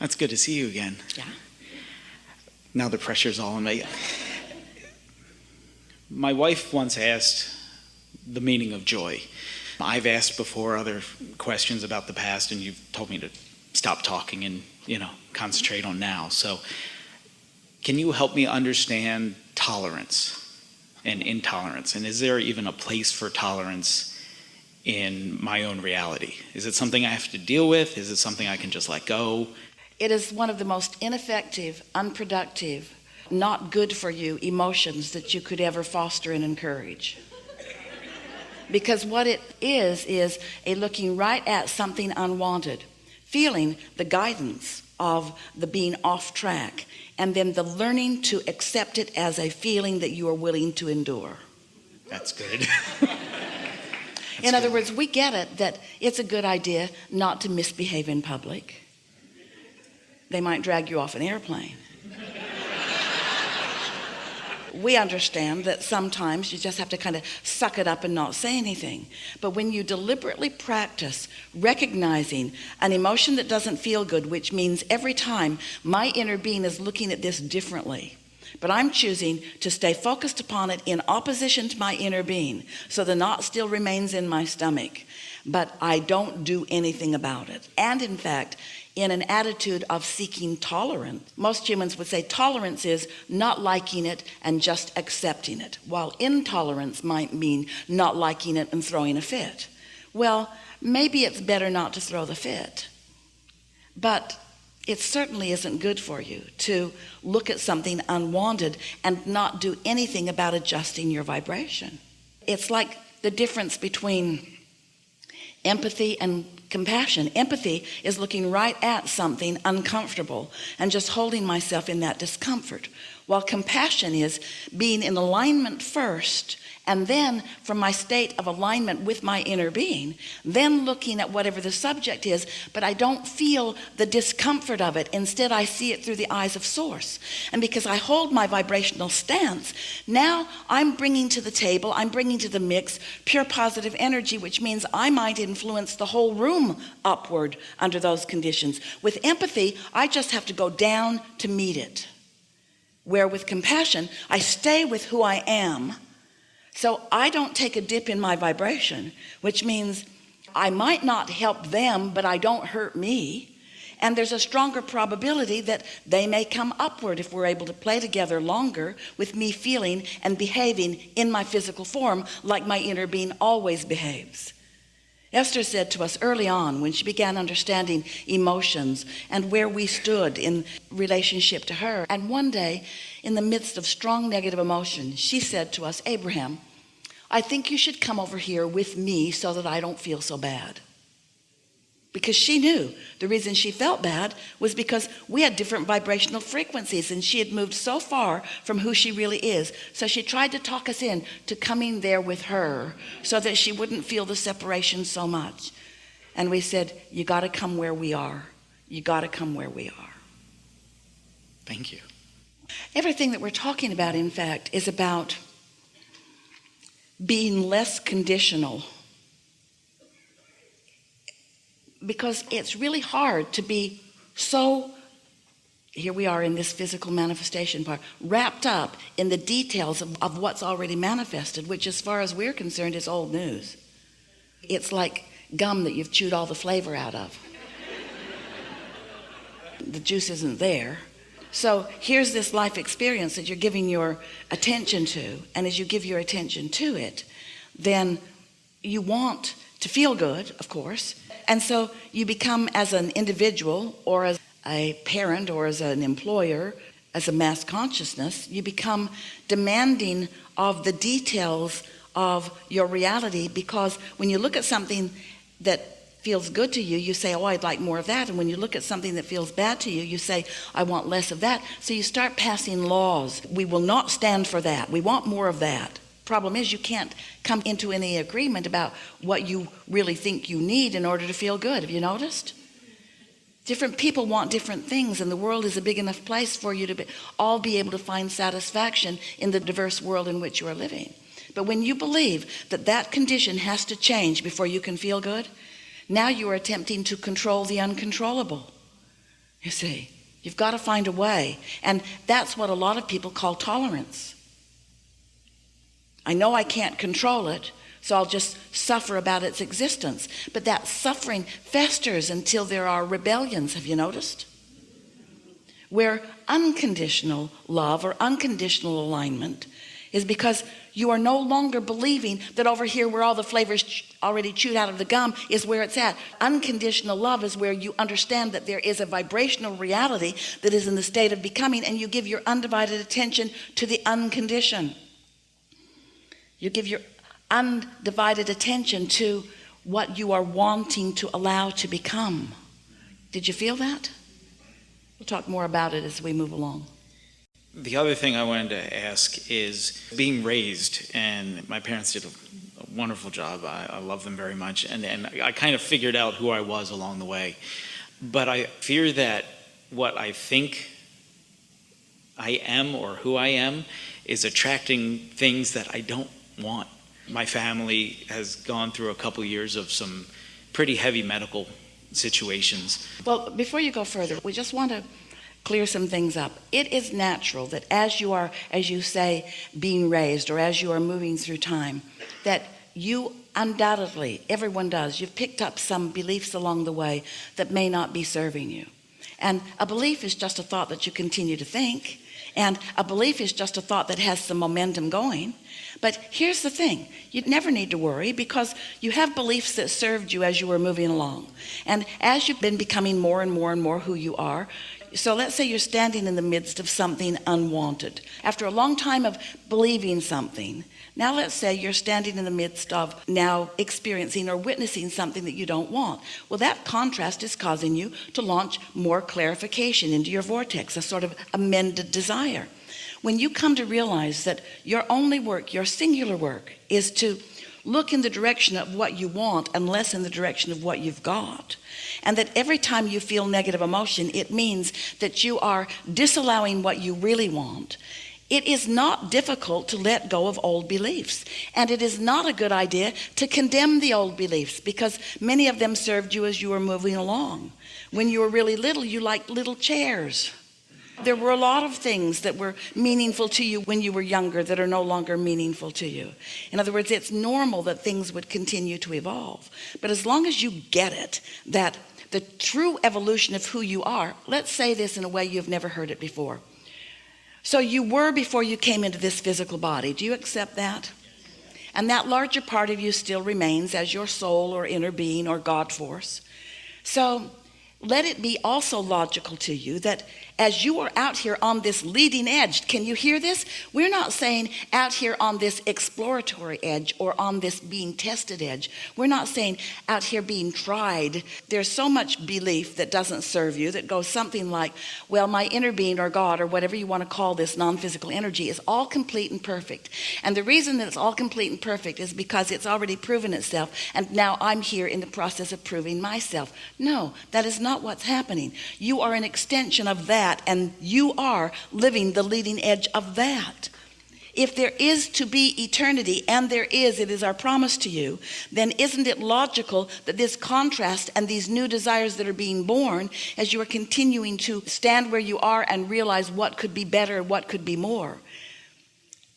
It's good to see you again. Yeah. Now the pressure's all on me. My wife once asked the meaning of joy. I've asked before other questions about the past, and you've told me to stop talking and, concentrate on now. So can you help me understand tolerance and intolerance? And is there even a place for tolerance in my own reality? Is it something I have to deal with? Is it something I can just let go? It is one of the most ineffective, unproductive, not good for you emotions that you could ever foster and encourage. Because what it is a looking right at something unwanted, feeling the guidance of the being off track, and then the learning to accept it as a feeling that you are willing to endure. That's good. In other words, we get it that it's a good idea not to misbehave in public. They might drag you off an airplane. We understand that sometimes you just have to kind of suck it up and not say anything. But when you deliberately practice recognizing an emotion that doesn't feel good, which means every time my inner being is looking at this differently, but I'm choosing to stay focused upon it in opposition to my inner being, so the knot still remains in my stomach, but I don't do anything about it. And in fact, in an attitude of seeking tolerance. Most humans would say tolerance is not liking it and just accepting it, while intolerance might mean not liking it and throwing a fit. Well, maybe it's better not to throw the fit, but it certainly isn't good for you to look at something unwanted and not do anything about adjusting your vibration. It's like the difference between empathy and compassion. Empathy is looking right at something uncomfortable and just holding myself in that discomfort, while compassion is being in alignment first, and then from my state of alignment with my inner being, then looking at whatever the subject is, but I don't feel the discomfort of it. Instead, I see it through the eyes of source. And because I hold my vibrational stance, now I'm bringing to the table, I'm bringing to the mix pure positive energy, which means I might influence the whole room upward under those conditions. With empathy, I just have to go down to meet it. Where with compassion, I stay with who I am. So I don't take a dip in my vibration, which means I might not help them, but I don't hurt me. And there's a stronger probability that they may come upward if we're able to play together longer with me feeling and behaving in my physical form like my inner being always behaves. Esther said to us early on, when she began understanding emotions and where we stood in relationship to her, and one day in the midst of strong negative emotion, she said to us, Abraham, I think you should come over here with me so that I don't feel so bad. Because she knew the reason she felt bad was because we had different vibrational frequencies, and she had moved so far from who she really is. So she tried to talk us in to coming there with her so that she wouldn't feel the separation so much. And we said, you got to come where we are. You got to come where we are. Thank you. Everything that we're talking about, in fact, is about being less conditional. Because it's really hard to be so, here we are in this physical manifestation part, wrapped up in the details of what's already manifested, which as far as we're concerned is old news. It's like gum that you've chewed all the flavor out of. The juice isn't there. So here's this life experience that you're giving your attention to, and as you give your attention to it, then you want to feel good, of course. And so you become, as an individual or as a parent or as an employer, as a mass consciousness, you become demanding of the details of your reality, because when you look at something that feels good to you, you say, oh, I'd like more of that. And when you look at something that feels bad to you, you say, I want less of that. So you start passing laws. We will not stand for that. We want more of that. Problem is, you can't come into any agreement about what you really think you need in order to feel good. Have you noticed? Different people want different things, and the world is a big enough place for you to all be able to find satisfaction in the diverse world in which you are living. But when you believe that that condition has to change before you can feel good, now you are attempting to control the uncontrollable. You see, you've got to find a way. And that's what a lot of people call tolerance. I know I can't control it, so I'll just suffer about its existence. But that suffering festers until there are rebellions, have you noticed? Where unconditional love or unconditional alignment is because you are no longer believing that over here where all the flavors already chewed out of the gum is where it's at. Unconditional love is where you understand that there is a vibrational reality that is in the state of becoming, and you give your undivided attention to the unconditioned. You give your undivided attention to what you are wanting to allow to become. Did you feel that? We'll talk more about it as we move along. The other thing I wanted to ask is being raised, and my parents did a wonderful job. I love them very much, and I kind of figured out who I was along the way. But I fear that what I think I am or who I am is attracting things that I don't want. My family has gone through a couple years of some pretty heavy medical situations. Well, before you go further, we just want to clear some things up. It is natural that as you are, as you say, being raised, or as you are moving through time, that you undoubtedly, everyone does, you've picked up some beliefs along the way that may not be serving you. And a belief is just a thought that you continue to think, and a belief is just a thought that has some momentum going. But here's the thing, you never need to worry, because you have beliefs that served you as you were moving along. And as you've been becoming more and more and more who you are, so let's say you're standing in the midst of something unwanted. After a long time of believing something, now let's say you're standing in the midst of now experiencing or witnessing something that you don't want. Well, that contrast is causing you to launch more clarification into your vortex, a sort of amended desire. When you come to realize that your only work, your singular work, is to look in the direction of what you want and less in the direction of what you've got, and that every time you feel negative emotion, it means that you are disallowing what you really want, it is not difficult to let go of old beliefs. And it is not a good idea to condemn the old beliefs, because many of them served you as you were moving along. When you were really little, you liked little chairs. There were a lot of things that were meaningful to you when you were younger that are no longer meaningful to you. In other words, it's normal that things would continue to evolve. But as long as you get it, that the true evolution of who you are, let's say this in a way you've never heard it before. So you were before you came into this physical body. Do you accept that? And that larger part of you still remains as your soul or inner being or God force. So let it be also logical to you that as you are out here on this leading edge, can you hear this? We're not saying out here on this exploratory edge or on this being tested edge. We're not saying out here being tried. There's so much belief that doesn't serve you that goes something like, well, my inner being or God or whatever you want to call this non-physical energy is all complete and perfect. And the reason that it's all complete and perfect is because it's already proven itself, and now I'm here in the process of proving myself. No, that is not what's happening. You are an extension of that, and you are living the leading edge of that. If there is to be eternity, and there is, it is our promise to you, then isn't it logical that this contrast and these new desires that are being born as you are continuing to stand where you are and realize what could be better, what could be more?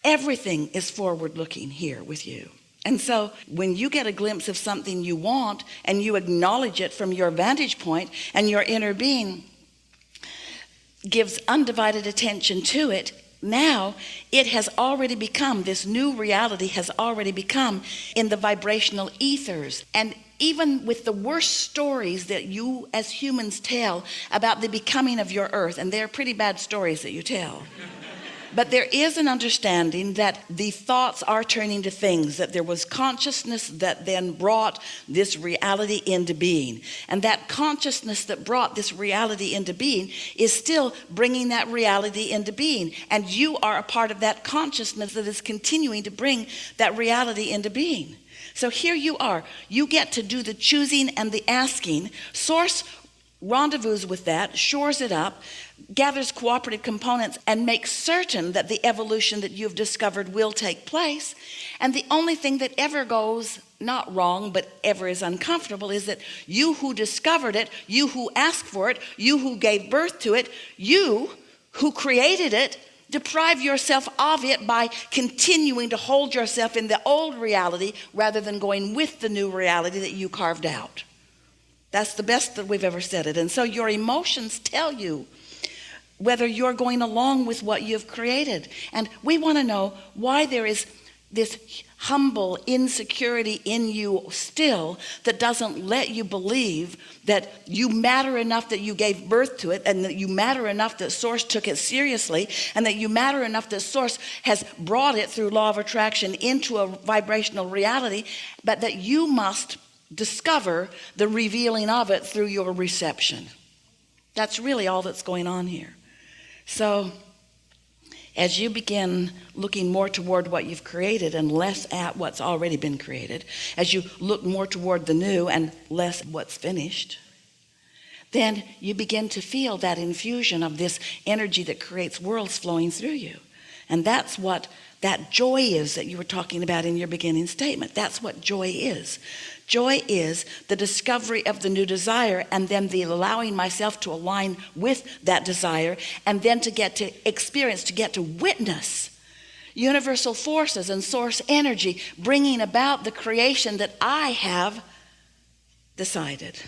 Everything is forward looking here with you. And so when you get a glimpse of something you want and you acknowledge it from your vantage point, and your inner being gives undivided attention to it, now it has already become, this new reality has already become in the vibrational ethers. And even with the worst stories that you as humans tell about the becoming of your earth, and they're pretty bad stories that you tell, but there is an understanding that the thoughts are turning to things, that there was consciousness that then brought this reality into being. And that consciousness that brought this reality into being is still bringing that reality into being. And you are a part of that consciousness that is continuing to bring that reality into being. So here you are. You get to do the choosing and the asking. Source rendezvous with that, shores it up, gathers cooperative components, and makes certain that the evolution that you've discovered will take place. And the only thing that ever goes not wrong, but ever is uncomfortable, is that you who discovered it, you who asked for it, you who gave birth to it, you who created it, deprive yourself of it by continuing to hold yourself in the old reality rather than going with the new reality that you carved out. That's the best that we've ever said it. And so your emotions tell you whether you're going along with what you've created. And we want to know why there is this humble insecurity in you still that doesn't let you believe that you matter enough that you gave birth to it, and that you matter enough that Source took it seriously, and that you matter enough that Source has brought it through law of attraction into a vibrational reality, but that you must discover the revealing of it through your reception. That's really all that's going on here. So as you begin looking more toward what you've created and less at what's already been created, as you look more toward the new and less what's finished, then you begin to feel that infusion of this energy that creates worlds flowing through you. And that's what that joy is that you were talking about in your beginning statement. That's what joy is. Joy is the discovery of the new desire, and then the allowing myself to align with that desire, and then to get to experience, to get to witness universal forces and source energy bringing about the creation that I have decided.